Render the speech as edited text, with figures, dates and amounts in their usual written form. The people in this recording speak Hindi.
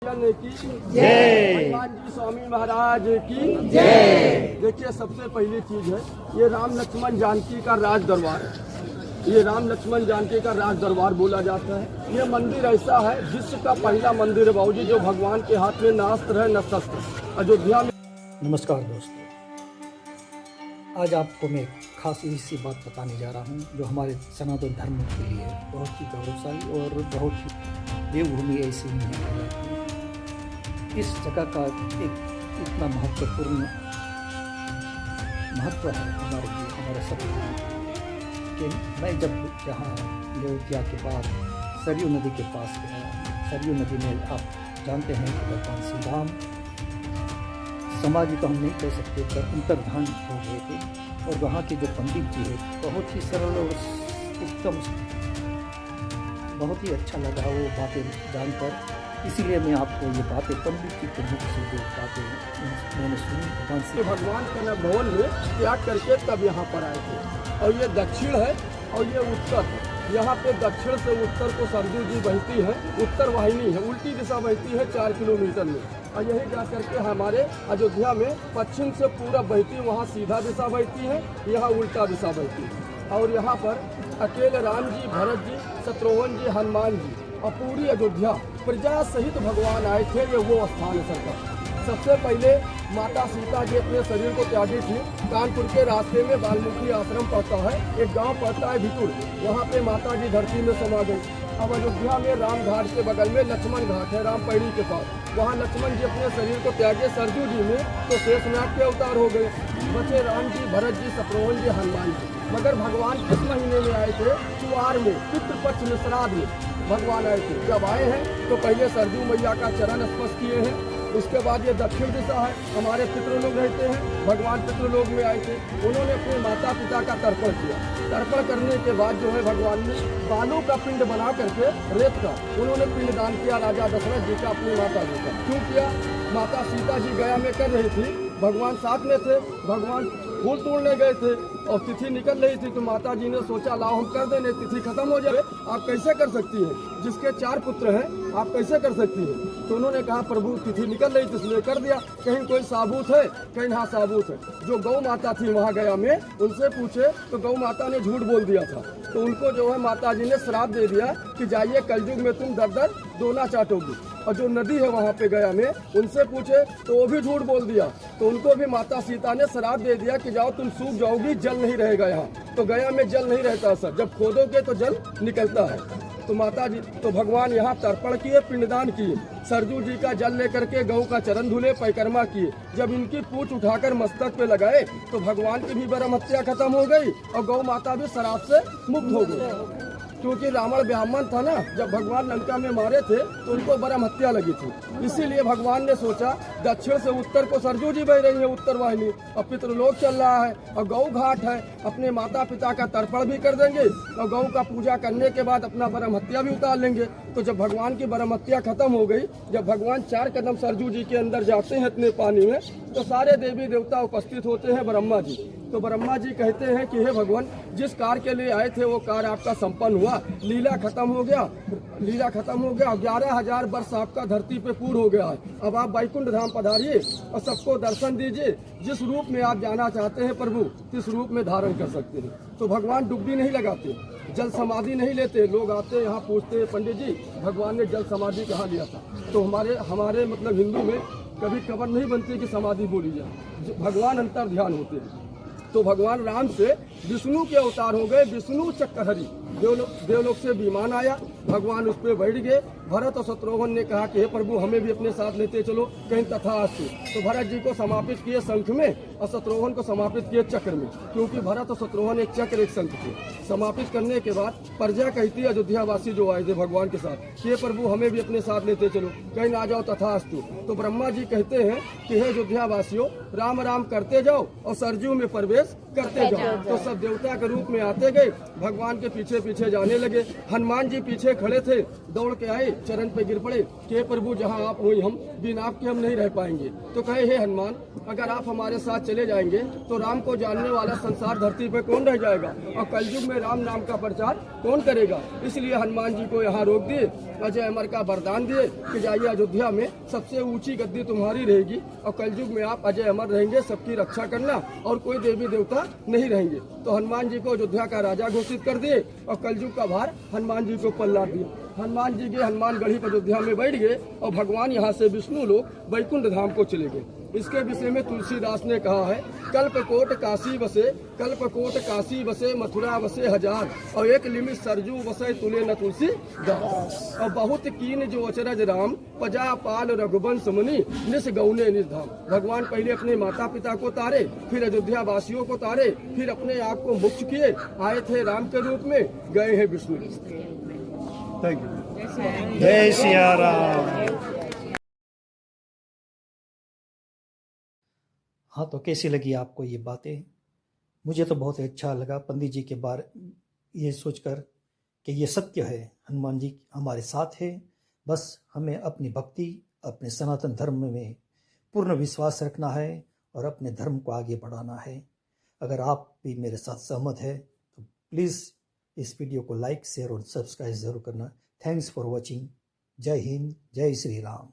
की जय, हनुमान जी स्वामी महाराज की जय। देखिए, सबसे पहली चीज है ये राम लक्ष्मण जानकी का राज दरबार है। ये राम लक्ष्मण जानकी का राज दरबार बोला जाता है। ये मंदिर ऐसा है विश्व का पहला मंदिर है बाबूजी, जो भगवान के हाथ में न अस्त्र है न शस्त्र। अयोध्या में। नमस्कार दोस्तों, आज आपको मैं खास इसी बात बताने जा रहा हूँ जो हमारे सनातन धर्म के लिए बहुत ही गौरवशाली और बहुत ही देवभूमि ऐसी ही है। इस जगह का एक इतना महत्वपूर्ण महत्व है हमारे लिए, हमारे सब कि मैं जब यहाँ अयोध्या के बाद सरयू नदी के पास गया। सरयू नदी में आप जानते हैं कि भगवान श्री राम समाधि तो हम नहीं कह सकते पर अंतर्धान हो गए थे, और वहाँ के जो पंडित जी है बहुत ही सरल और एकदम बहुत ही अच्छा लगा वो बातें जानकर। इसीलिए मैं आपको ये बातें पंडित जी के मुख से जो बातें मैंने सुनी भगवान के भवन में त्याग करके तब यहाँ पर आए थे। और ये दक्षिण है और ये उत्तर है। यहाँ पे दक्षिण से उत्तर को सरयू जी बहती है, उत्तर वाहिनी है, उल्टी दिशा बहती है 4 किलोमीटर में। और यही जा करके हमारे अयोध्या में पश्चिम से पूरब बहती, वहाँ सीधा दिशा बहती है, यहाँ उल्टा दिशा बहती है। और यहाँ पर अकेले राम जी, भरत जी, शत्रुघ्न जी, हनुमान जी और पूरी अयोध्या प्रजा सहित भगवान आए थे। ये वो स्थान है सरकार। सबसे पहले माता सीता जी अपने शरीर को त्यागी थी। कानपुर के रास्ते में वाल्मीकि आश्रम पड़ता है, एक गांव पड़ता है भितुर, वहाँ पे माता जी धरती में समा गई। अब अयोध्या में राम घाट के बगल में लक्ष्मण घाट है, राम पैड़ी के पास। वहाँ लक्ष्मण जी अपने शरीर को त्यागे सरयू जी में, तो शेषनाग के अवतार हो गए। बचे राम जी, भरत जी, शत्रुघ्न जी, हनुमान जी। मगर भगवान किस महीने में आए थे? कुआर में, पितृपक्ष में, श्राद्ध में भगवान आए थे। जब आए हैं तो पहले सरयू मैया का चरण स्पर्श किए हैं। उसके बाद ये दक्षिण दिशा है, हमारे पितृलोक रहते हैं, भगवान पितृलोक में आए थे। उन्होंने अपने माता पिता का तर्पण किया। तर्पण करने के बाद जो है भगवान ने बालू का पिंड बना करके रेत का उन्होंने पिंड दान किया राजा दशरथ जी का, अपनी माता जी का। क्यों किया? माता सीता जी गया में कर रही थी, भगवान साथ में थे, भगवान फूल तोड़ने गए थे और तिथि निकल रही थी, तो माता जी ने सोचा लाओ हम कर देने, तिथि खत्म हो जाए। आप कैसे कर सकती हैं? जिसके 4 पुत्र हैं आप कैसे कर सकती हैं? तो उन्होंने कहा प्रभु तिथि निकल रही थी इसलिए कर दिया। कहीं कोई साबूत है? कहीं हाँ साबूत है। जो गौ माता थी वहाँ गया में, उनसे पूछे तो गौ माता ने झूठ बोल दिया था। तो उनको जो है माता जी ने श्राप दे दिया कि जाइए कलयुग में तुम दर दर दोना चाटोगी। और जो नदी है वहाँ पे गया में, उनसे पूछे तो वो भी झूठ बोल दिया। तो उनको भी माता सीता ने श्राप दे दिया कि जाओ तुम सूख जाओगी, जल नहीं रहेगा यहाँ। तो गया में जल नहीं रहता सर, जब खोदोगे तो जल निकलता है। तो माता जी तो भगवान यहाँ तर्पण किए, पिंडदान किए, सरयू जी का जल लेकर के गौ का चरण धुले, परिक्रमा किए। जब इनकी पूंछ उठाकर मस्तक पे लगाए तो भगवान की भी ब्रह्म हत्या खत्म हो गई और गौ माता भी शराब से मुक्त हो गई। क्योंकि रावण ब्राह्मण था ना, जब भगवान लंका में मारे थे तो उनको ब्रह्म हत्या लगी थी। इसीलिए भगवान ने सोचा दक्षिण से उत्तर को सरयू जी बह रही है, उत्तर वाहिनी, और पितृलोक चल रहा है और गौ घाट है, अपने माता पिता का तर्पण भी कर देंगे और गौ का पूजा करने के बाद अपना ब्रह्म हत्या भी उतार लेंगे। तो जब भगवान की ब्रह्म हत्या खत्म हो गई, जब भगवान 4 कदम सरयू जी के अंदर जाते हैं इतने पानी में, तो सारे देवी देवता उपस्थित होते हैं, ब्रह्मा जी। तो ब्रह्मा जी कहते हैं कि हे भगवान, जिस कार्य के लिए आए थे वो कार्य आपका संपन्न हुआ, लीला खत्म हो गया, लीला खत्म हो गया। 11,000 वर्ष आपका धरती पे पूर्ण हो गया है। अब आप वैकुंठ धाम पधारिए और सबको दर्शन दीजिए। जिस रूप में आप जाना चाहते हैं प्रभु, इस रूप में धारण कर सकते हैं। तो भगवान डुबकी नहीं लगाते, जल समाधि नहीं लेते। लोग आते यहाँ पूछते पंडित जी भगवान ने जल समाधि कहाँ लिया था? तो हमारे मतलब हिंदू में कभी कबर नहीं बनती कि समाधि बोली जाए। भगवान अंतर ध्यान होते हैं। तो भगवान राम से विष्णु के अवतार हो गए, विष्णु चक्रहरि। देवलोक से विमान आया, भगवान उस पर बैठ गए। भरत और शत्रुघ्न ने कहा कि हे प्रभु हमें भी अपने साथ लेते चलो, कहीं तथास्तु। तो भरत जी को समापित किए शंख में और शत्रुघ्न को समापित किए चक्र में, क्योंकि भरत और शत्रुघ्न एक चक्र एक शंख थे। समापित करने के बाद प्रजा कहती है अयोध्या वासी जो आए थे भगवान के साथ कि हे प्रभु हमें भी अपने साथ लेते चलो, कहीं ना जाओ तथास्तु। तो ब्रह्मा जी कहते हैं कि हे अयोध्या वासियों, राम राम करते जाओ और सरयू में प्रवेश करते जाओ। तो सब देवता के रूप में आते गए, भगवान के पीछे पीछे जाने लगे। हनुमान जी पीछे खड़े थे, दौड़ के आए, चरण पे गिर पड़े कि प्रभु जहाँ आप हुई हम बिना आपके हम नहीं रह पाएंगे। तो कहे हे हनुमान, अगर आप हमारे साथ चले जाएंगे तो राम को जानने वाला संसार धरती पे कौन रह जाएगा और कलयुग में राम नाम का प्रचार कौन करेगा। इसलिए हनुमान जी को यहाँ रोक दिए, अजय अमर का वरदान दिए कि जाइए अयोध्या में सबसे ऊंची गद्दी तुम्हारी रहेगी और कलयुग में आप अजय अमर रहेंगे, सबकी रक्षा करना और कोई देवी देवता नहीं रहेंगे। तो हनुमान जी को अयोध्या का राजा घोषित कर दिए और कलयुग का भार हनुमान जी को पल्ला दिया। हनुमान जी के हनुमानगढ़ी पर अयोध्या में बैठ गए और भगवान यहाँ से विष्णु लोग वैकुंठ धाम को चले गए। इसके विषय में तुलसीदास ने कहा है, कल्पकोट काशी बसे, कल्पकोट काशी बसे, मथुरा बसे हजार, और एक लिमिट सरजू बसे तुले न तुलसी दास। और बहुत कीन जो अचरज राम, पजा पाल रघुवंश मुनि, निस गौने निज धाम। भगवान पहले अपने माता पिता को तारे, फिर अयोध्या वासियों को तारे, फिर अपने आप को मुक्त किए, आए थे राम के रूप में, गए हैं विष्णु। Thank you. जय सिया राम। हाँ, तो कैसी लगी आपको ये बातें? मुझे तो बहुत अच्छा लगा पंडित जी के बारे ये सोचकर कि ये सत्य है, हनुमान जी हमारे साथ है। बस हमें अपनी भक्ति, अपने सनातन धर्म में पूर्ण विश्वास रखना है और अपने धर्म को आगे बढ़ाना है। अगर आप भी मेरे साथ सहमत है तो प्लीज़ इस वीडियो को लाइक, शेयर और सब्सक्राइब ज़रूर करना। Thanks for watching. जय हिंद, जय श्री राम।